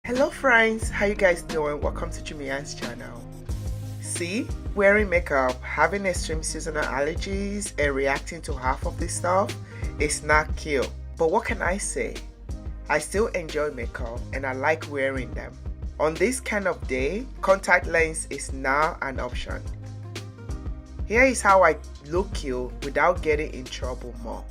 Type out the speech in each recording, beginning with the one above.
Hello friends, how you guys doing? Welcome to Jumian's channel. See, wearing makeup, having extreme seasonal allergies and reacting to half of this stuff is not cute. But what can I say? I still enjoy makeup and I like wearing them. On this kind of day, contact lens is now an option. Here is how I look cute without getting in trouble more.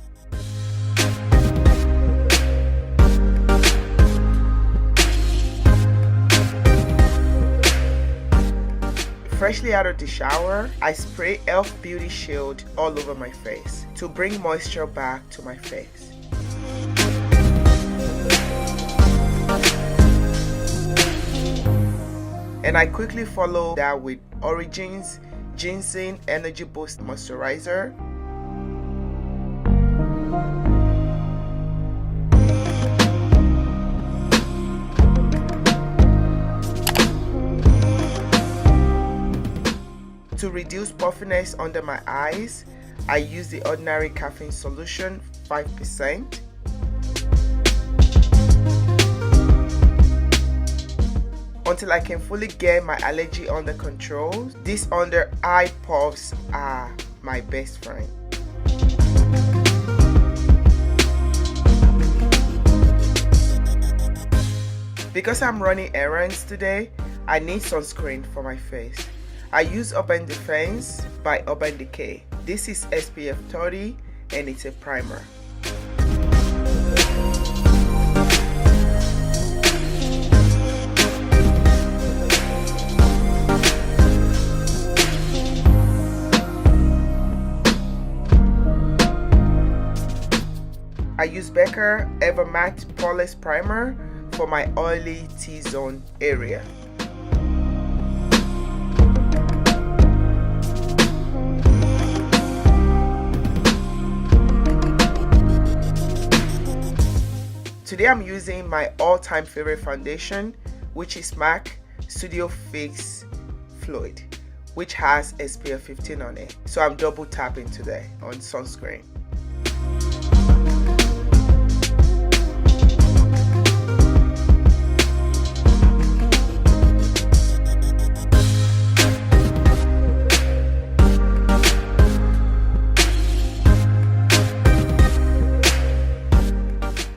Freshly out of the shower, I spray e.l.f. Beauty Shield all over my face to bring moisture back to my face. And I quickly follow that with Allergies GinZing Energy-boosting moisturizer. To reduce puffiness under my eyes, I use the ordinary caffeine solution 5%. Until I can fully get my allergy under control, these under eye puffs are my best friend. Because I'm running errands today, I need sunscreen for my face. I use Urban Defense by Decay. This is SPF 30 and it's a primer. I use Becca Ever Matte Poreless primer for my oily T-zone area. Today I'm using my all-time favorite foundation, which is MAC Studio Fix Fluid, which has SPF 15 on it. So I'm double tapping today on sunscreen.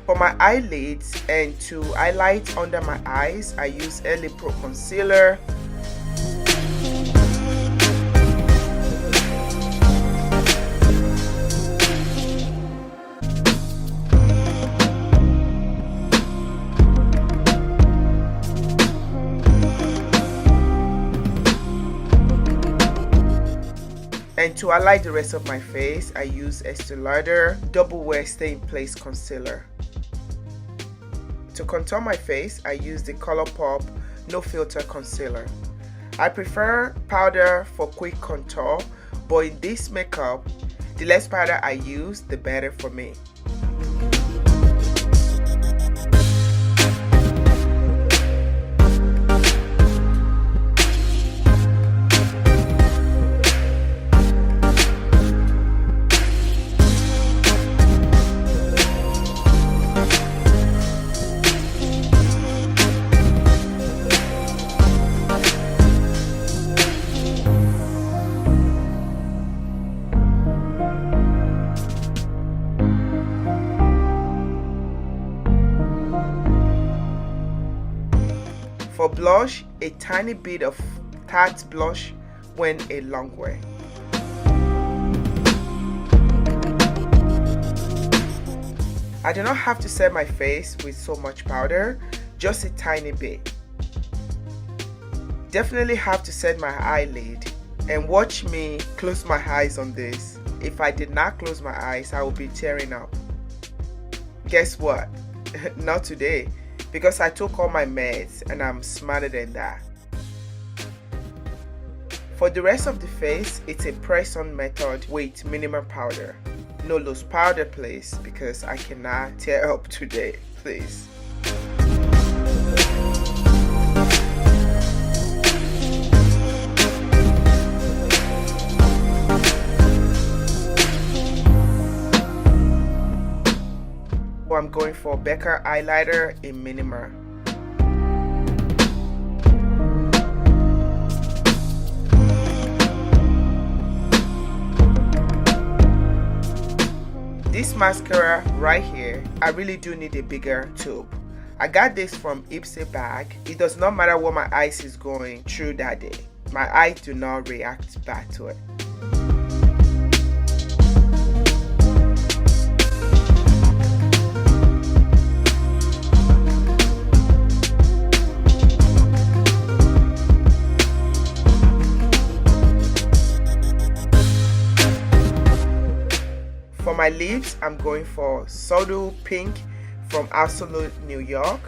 For my eyelids and to highlight under my eyes, I use Early Pro Concealer. And to highlight the rest of my face, I use Ester Lauder Double Wear Stay in Place Concealer. To contour my face, I use the Colourpop No Filter Concealer. I prefer powder for quick contour, but in this makeup, the less powder I use, the better for me. For blush, a tiny bit of Tarte blush went a long way. I do not have to set my face with so much powder, just a tiny bit. Definitely have to set my eyelid and watch me close my eyes on this. If I did not close my eyes, I would be tearing up. Guess what? Not today. Because I took all my meds and I'm smarter than that. For the rest of the face, it's a press-on method with minimal powder. No loose powder please, because I cannot tear up today, please. I'm going for Becca highlighter in minimal. mascara right here, I really do need a bigger tube. I got this from Ipsy bag. It does not matter what my eyes is going through that day. My eyes do not react back to it. For my lips, I'm going for Subtle Pink from Absolute New York.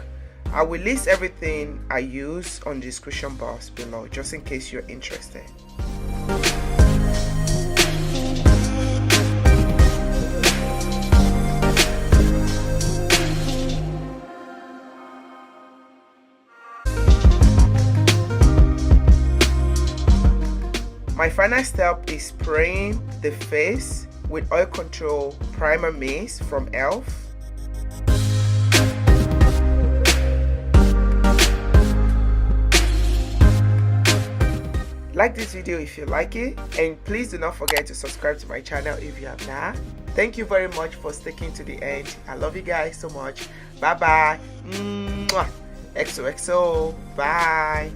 I will list everything I use on the description box below just in case you're interested. My final step is spraying the face with Oil Control Primer Mist from e.l.f. Like this video if you like it, and please do not forget to subscribe to my channel if you have not. Thank you very much for sticking to the end. I love you guys so much. Bye bye. Mwah. XOXO. Bye.